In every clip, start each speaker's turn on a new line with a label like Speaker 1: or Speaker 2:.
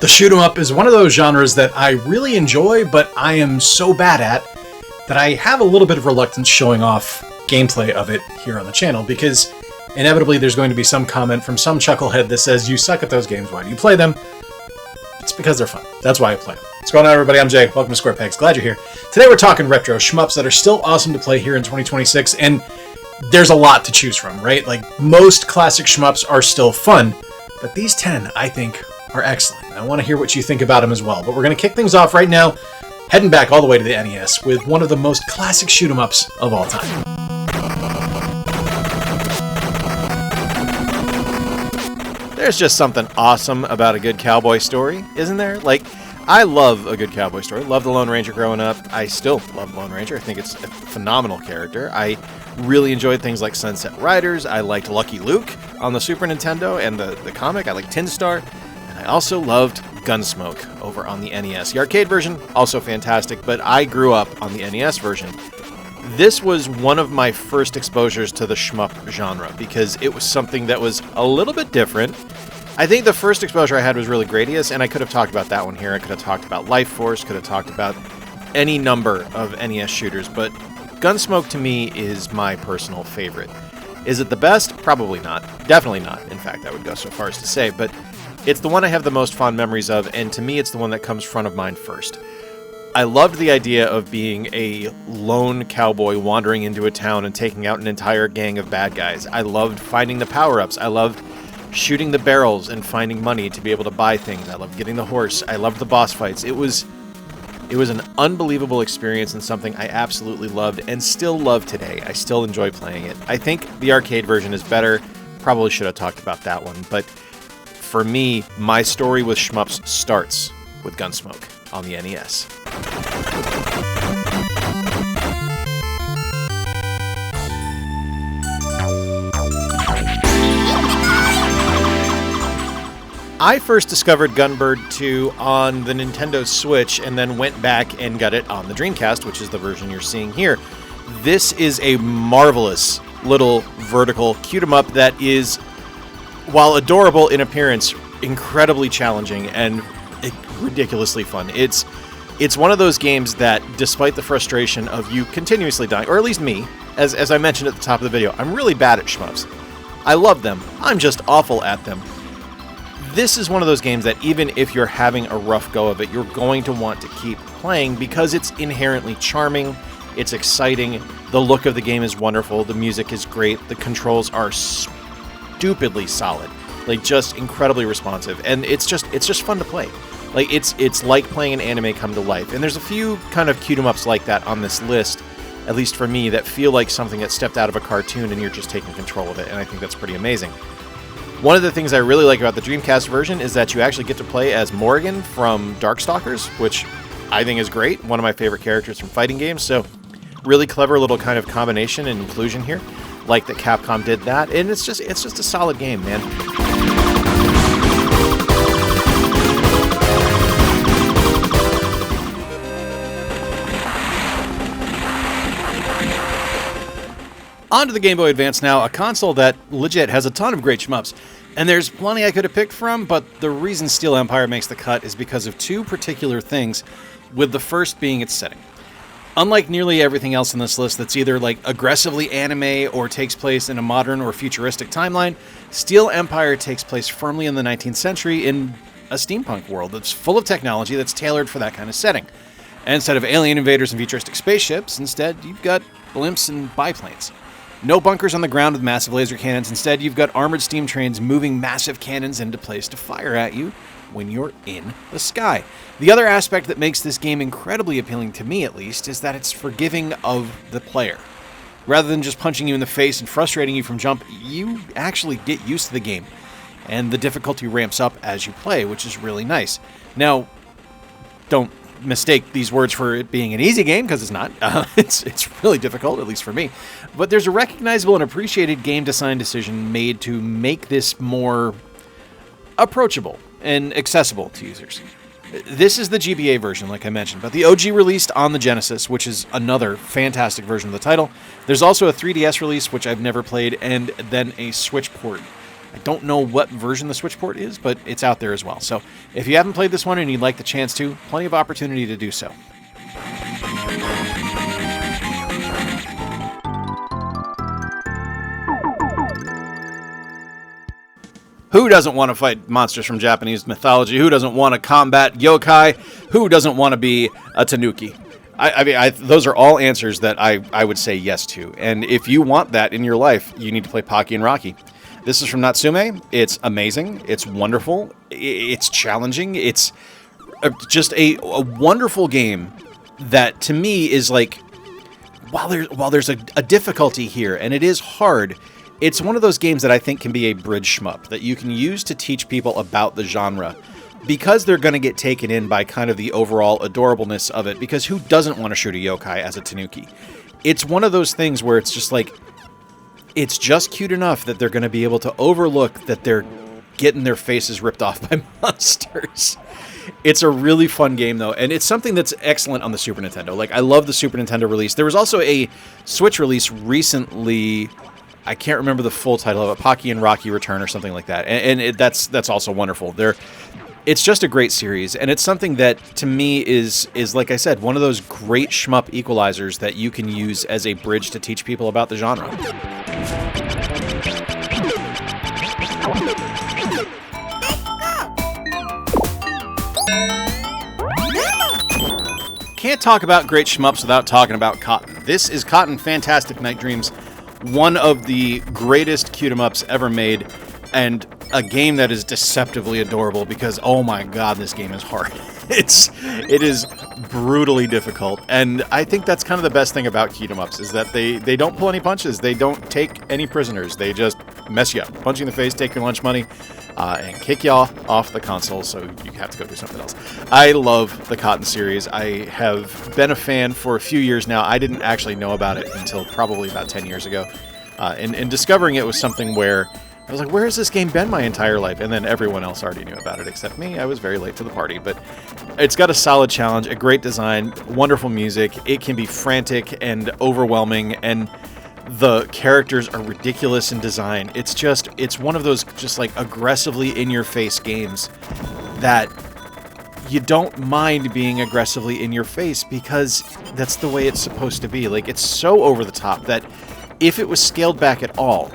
Speaker 1: The shoot 'em up is one of those genres that I really enjoy, but I am so bad at that I have a little bit of reluctance showing off gameplay of it here on the channel, because inevitably there's going to be some comment from some chucklehead that says, "You suck at those games, why do you play them?" It's because they're fun. That's why I play them. What's going on, everybody? I'm Jay. Welcome to Square Pegs. Glad you're here. Today we're talking retro shmups that are still awesome to play here in 2026, and there's a lot to choose from, right? Like, most classic shmups are still fun, but these 10, I think, are excellent. I want to hear what you think about them as well. But we're going to kick things off right now, heading back all the way to the NES with one of the most classic shoot 'em ups of all time.
Speaker 2: There's just something awesome about a good cowboy story, isn't there? Like, I love a good cowboy story. Love the Lone Ranger growing up. I still love Lone Ranger. I think it's a phenomenal character. I really enjoyed things like Sunset Riders. I liked Lucky Luke on the Super Nintendo and the comic. I liked Tin Star. And I also loved Gun.Smoke over on the NES. The arcade version, also fantastic, but I grew up on the NES version. This was one of my first exposures to the shmup genre because it was something that was a little bit different. I think the first exposure I had was really Gradius, and I could have talked about that one here. I could have talked about Life Force, could have talked about any number of NES shooters, but Gun.Smoke to me is my personal favorite. Is it the best? Probably not. Definitely not. In fact, I would go so far as to say, but it's the one I have the most fond memories of, and to me it's the one that comes front of mind first. I loved the idea of being a lone cowboy wandering into a town and taking out an entire gang of bad guys. I loved finding the power-ups. I loved shooting the barrels and finding money to be able to buy things. I loved getting the horse. I loved the boss fights. It was an unbelievable experience and something I absolutely loved and still love today. I still enjoy playing it. I think the arcade version is better. Probably should have talked about that one, but for me, my story with shmups starts with Gun.Smoke on the NES. I first discovered Gunbird 2 on the Nintendo Switch and then went back and got it on the Dreamcast, which is the version you're seeing here. This is a marvelous little vertical shoot-'em-up that is, while adorable in appearance, incredibly challenging and ridiculously fun. It's one of those games that, despite the frustration of you continuously dying, or at least me, as I mentioned at the top of the video, I'm really bad at shmups. I love them. I'm just awful at them. This is one of those games that even if you're having a rough go of it, you're going to want to keep playing because it's inherently charming, it's exciting, the look of the game is wonderful, the music is great, the controls are stupidly solid, like just incredibly responsive, and it's just fun to play. Like it's like playing an anime come to life. And there's a few kind of shoot-'em-ups like that on this list, at least for me, that feel like something that stepped out of a cartoon and you're just taking control of it, and I think that's pretty amazing. One of the things I really like about the Dreamcast version is that you actually get to play as Morrigan from Darkstalkers, which I think is great. One of my favorite characters from fighting games, so really clever little kind of combination and inclusion here. Like that Capcom did that, and it's just a solid game, man.
Speaker 3: On to the Game Boy Advance now, a console that legit has a ton of great shmups. And there's plenty I could have picked from, but the reason Steel Empire makes the cut is because of two particular things, with the first being its setting. Unlike nearly everything else on this list that's either like aggressively anime or takes place in a modern or futuristic timeline, Steel Empire takes place firmly in the 19th century in a steampunk world that's full of technology that's tailored for that kind of setting. And instead of alien invaders and futuristic spaceships, instead you've got blimps and biplanes. No bunkers on the ground with massive laser cannons. Instead, you've got armored steam trains moving massive cannons into place to fire at you when you're in the sky. The other aspect that makes this game incredibly appealing, to me at least, is that it's forgiving of the player. Rather than just punching you in the face and frustrating you from jump, you actually get used to the game. And the difficulty ramps up as you play, which is really nice. Now, don't mistake these words for it being an easy game, because it's not. It's really difficult, at least for me. But there's a recognizable and appreciated game design decision made to make this more approachable and accessible to users. This is the GBA version, like I mentioned, but the OG released on the Genesis, which is another fantastic version of the title. There's also a 3DS release, which I've never played, and then a Switch port. I don't know what version the Switch port is, but it's out there as well. So if you haven't played this one and you'd like the chance to, plenty of opportunity to do so. Who doesn't want to fight monsters from Japanese mythology? Who doesn't want to combat yokai? Who doesn't want to be a tanuki? I mean, those are all answers that I would say yes to. And if you want that in your life, you need to play Pocky and Rocky. This is from Natsume. It's amazing. It's wonderful. It's challenging. It's just a wonderful game that, to me, is like, while there's a difficulty here, and it is hard, it's one of those games that I think can be a bridge shmup that you can use to teach people about the genre, because they're going to get taken in by kind of the overall adorableness of it, because who doesn't want to shoot a yokai as a tanuki? It's one of those things where it's just like, it's just cute enough that they're going to be able to overlook that they're getting their faces ripped off by monsters. It's a really fun game, though, and it's something that's excellent on the Super Nintendo. Like, I love the Super Nintendo release. There was also a Switch release recently. I can't remember the full title of it, Pocky and Rocky Return or something like that. And that's also wonderful. It's just a great series, and it's something that, to me, is like I said, one of those great shmup equalizers that you can use as a bridge to teach people about the genre. Can't talk about great shmups without talking about Cotton. This is Cotton Fantastic Night Dreams, one of the greatest cute-em-ups ever made, and a game that is deceptively adorable because, oh my god, this game is hard. It is brutally difficult, and I think that's kind of the best thing about cute-em-ups, is that they don't pull any punches, they don't take any prisoners, they just mess you up, punch you in the face, take your lunch money, and kick you off the console, so you have to go do something else. I love the Cotton series. I have been a fan for a few years now. I didn't actually know about it until probably about 10 years ago, and discovering it was something where I was like, where has this game been my entire life? And then everyone else already knew about it except me. I was very late to the party, but it's got a solid challenge, a great design, wonderful music. It can be frantic and overwhelming, and the characters are ridiculous in design. It's one of those just like aggressively in-your-face games that you don't mind being aggressively in your face because that's the way it's supposed to be. Like, it's so over the top that if it was scaled back at all,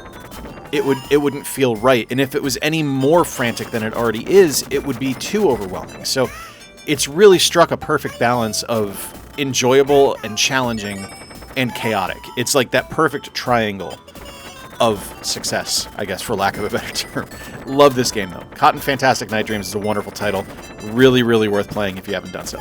Speaker 3: it wouldn't feel right. And if it was any more frantic than it already is, it would be too overwhelming. So it's really struck a perfect balance of enjoyable and challenging and chaotic. It's like that perfect triangle of success, I guess, for lack of a better term. Love this game, though. Cotton Fantastic Night Dreams is a wonderful title. Really, really worth playing if you haven't done so.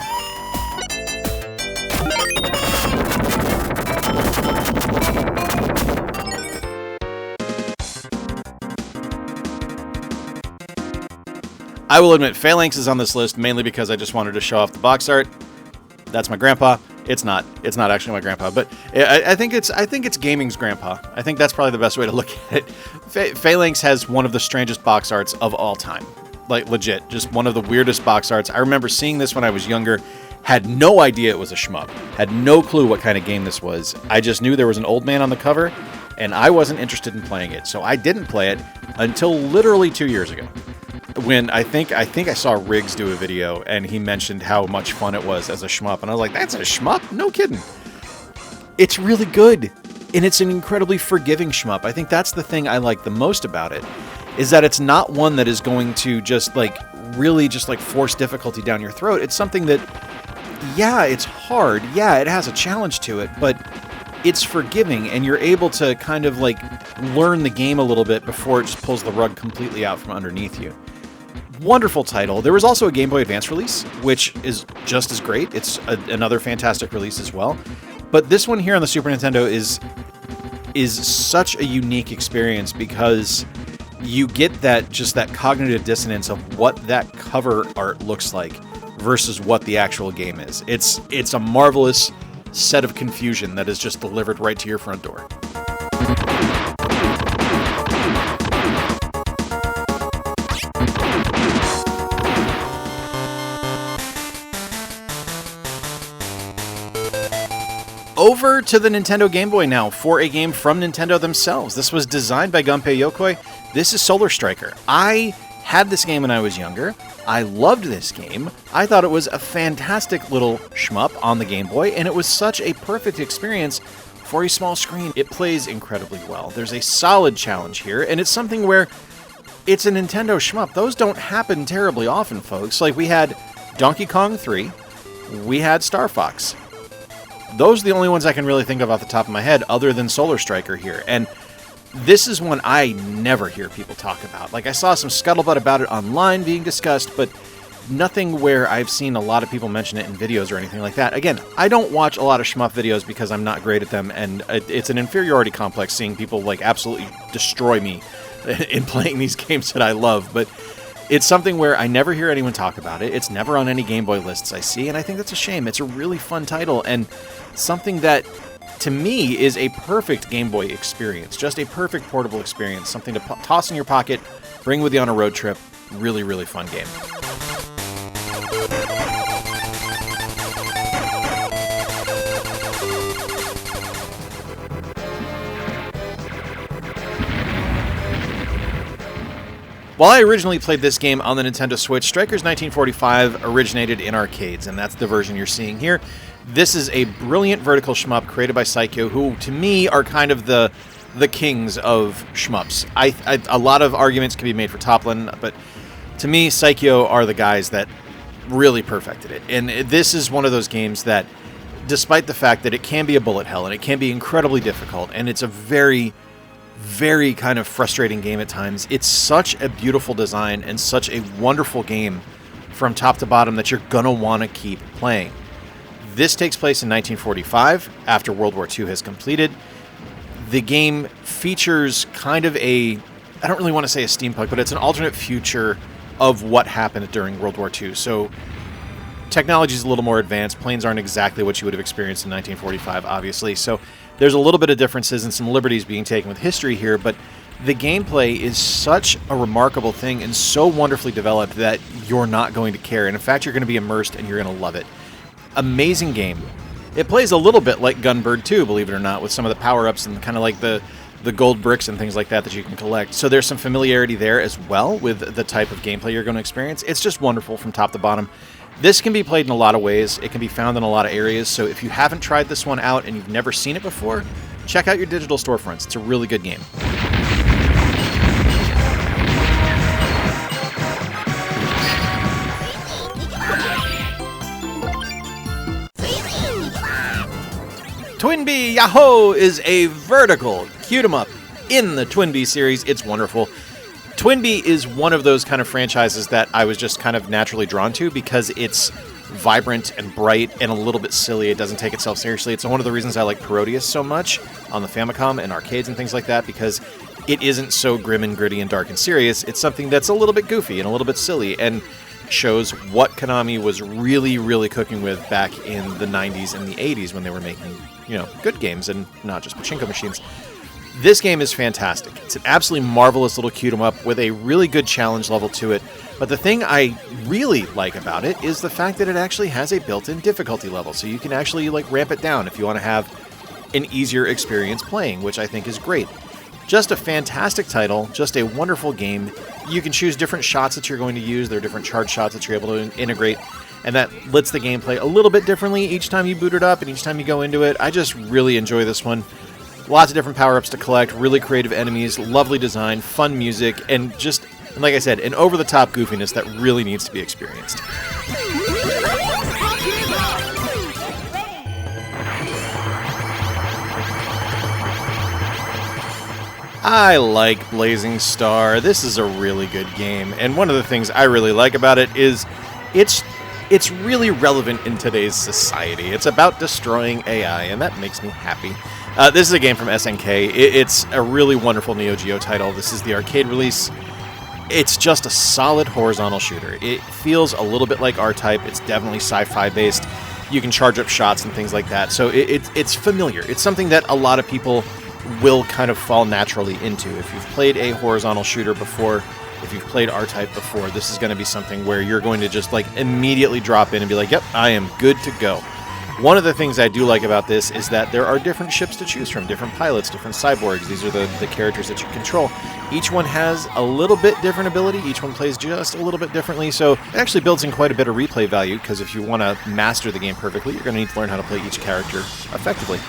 Speaker 3: I will admit, Phalanx is on this list mainly because I just wanted to show off the box art. That's my grandpa. It's not actually my grandpa, but I think it's gaming's grandpa. I think that's probably the best way to look at it. Phalanx has one of the strangest box arts of all time. Like, legit, just one of the weirdest box arts. I remember seeing this when I was younger, had no idea it was a shmup, had no clue what kind of game this was. I just knew there was an old man on the cover, and I wasn't interested in playing it, so I didn't play it until literally 2 years ago. When I think I saw Riggs do a video, and he mentioned how much fun it was as a shmup, and I was like, that's a shmup? No kidding. It's really good, and it's an incredibly forgiving shmup. I think that's the thing I like the most about it, is that it's not one that is going to just like really just like force difficulty down your throat. It's something that, yeah, it's hard, yeah, it has a challenge to it, but it's forgiving, and you're able to kind of like learn the game a little bit before it just pulls the rug completely out from underneath you. Wonderful title. There was also a Game Boy Advance release, which is just as great. It's another fantastic release as well. But this one here on the Super Nintendo is such a unique experience because you get that cognitive dissonance of what that cover art looks like versus what the actual game is. It's a marvelous set of confusion that is just delivered right to your front door. Over to the Nintendo Game Boy now for a game from Nintendo themselves. This was designed by Gunpei Yokoi, This is Solar Striker. I had this game when I was younger. I loved this game. I thought it was a fantastic little shmup on the Game Boy, and it was such a perfect experience for a small screen. It plays incredibly well. There's a solid challenge here, and it's something where it's a Nintendo shmup. Those don't happen terribly often, folks. Like, we had Donkey Kong 3, we had Star Fox. Those are the only ones I can really think of off the top of my head other than Solar Striker here. And this is one I never hear people talk about. Like, I saw some scuttlebutt about it online being discussed, but nothing where I've seen a lot of people mention it in videos or anything like that. Again, I don't watch a lot of shmup videos because I'm not great at them, and it's an inferiority complex seeing people, like, absolutely destroy me in playing these games that I love. But it's something where I never hear anyone talk about it. It's never on any Game Boy lists I see, and I think that's a shame. It's a really fun title, and something that, to me, is a perfect Game Boy experience. Just a perfect portable experience. Something to toss in your pocket, bring with you on a road trip. Really, really fun game. While I originally played this game on the Nintendo Switch, Strikers 1945 originated in arcades, and that's the version you're seeing here. This is a brilliant vertical shmup created by Saikyo, who, to me, are kind of the kings of shmups. A lot of arguments can be made for Toplin, but to me, Saikyo are the guys that really perfected it. And this is one of those games that, despite the fact that it can be a bullet hell, and it can be incredibly difficult, and it's a very, very kind of frustrating game at times, it's such a beautiful design and such a wonderful game from top to bottom that you're gonna want to keep playing. This takes place in 1945, after World War II has completed. The game features kind of I don't really want to say a steampunk, but it's an alternate future of what happened during World War II. So technology is a little more advanced. Planes aren't exactly what you would have experienced in 1945, obviously. So there's a little bit of differences and some liberties being taken with history here, but the gameplay is such a remarkable thing and so wonderfully developed that you're not going to care. And in fact, you're going to be immersed and you're going to love it. Amazing game. It plays a little bit like Gunbird 2, believe it or not, with some of the power-ups and kind of like the gold bricks and things like that you can collect. So there's some familiarity there as well with the type of gameplay you're going to experience. It's just wonderful from top to bottom. This can be played in a lot of ways. It can be found in a lot of areas. So if you haven't tried this one out and you've never seen it before, check out your digital storefronts. It's a really good game. TwinBee Yahho is a vertical cute-em-up in the TwinBee series. It's wonderful. TwinBee is one of those kind of franchises that I was just kind of naturally drawn to because it's vibrant and bright and a little bit silly. It doesn't take itself seriously. It's one of the reasons I like Parodius so much on the Famicom and arcades and things like that, because it isn't so grim and gritty and dark and serious. It's something that's a little bit goofy and a little bit silly and shows what Konami was really, really cooking with back in the 90s and the 80s when they were making, good games and not just pachinko machines. This game is fantastic. It's an absolutely marvelous little cute-em-up with a really good challenge level to it. But the thing I really like about it is the fact that it actually has a built-in difficulty level, so you can actually ramp it down if you want to have an easier experience playing, which I think is great. Just a fantastic title, just a wonderful game. You can choose different shots that you're going to use. There are different charge shots that you're able to integrate, and that lets the game play a little bit differently each time you boot it up and each time you go into it. I just really enjoy this one. Lots of different power-ups to collect, really creative enemies, lovely design, fun music, and just, like I said, an over-the-top goofiness that really needs to be experienced. I like Blazing Star. This is a really good game, and one of the things I really like about it is it's really relevant in today's society. It's about destroying AI, and that makes me happy. This is a game from SNK. It's a really wonderful Neo Geo title. This is the arcade release. It's just a solid horizontal shooter. It feels a little bit like R-Type. It's definitely sci-fi based. You can charge up shots and things like that. So it's familiar. It's something that a lot of people will kind of fall naturally into. If you've played a horizontal shooter before, if you've played R-Type before, this is going to be something where you're going to just immediately drop in and be like, yep, I am good to go.
Speaker 2: One of the things I do like about this is that there are different ships to choose from, different pilots, different cyborgs. These are the characters that you control. Each one has a little bit different ability. Each one plays just a little bit differently, so it actually builds in quite a bit of replay value, because if you want to master the game perfectly, you're going to need to learn how to play each character effectively.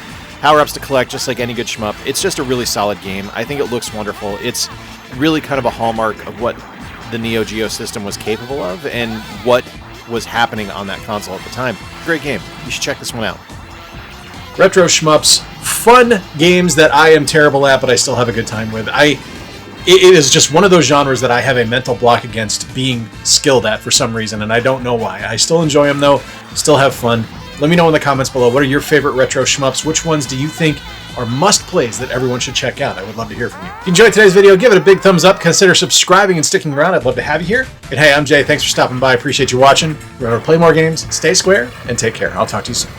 Speaker 2: Power-ups to collect, just like any good shmup. It's just a really solid game. I think it looks wonderful. It's really kind of a hallmark of what the Neo Geo system was capable of and what was happening on that console at the time. Great game. You should check this one out.
Speaker 1: Retro shmups, fun games that I am terrible at, but I still have a good time with. It is just one of those genres that I have a mental block against being skilled at for some reason, and I don't know why. I still enjoy them, though. Still have fun. Let me know in the comments below, what are your favorite retro shmups? Which ones do you think are must-plays that everyone should check out? I would love to hear from you. If you enjoyed today's video, give it a big thumbs up. Consider subscribing and sticking around. I'd love to have you here. And hey, I'm Jay. Thanks for stopping by. Appreciate you watching. Remember to play more games, stay square, and take care. I'll talk to you soon.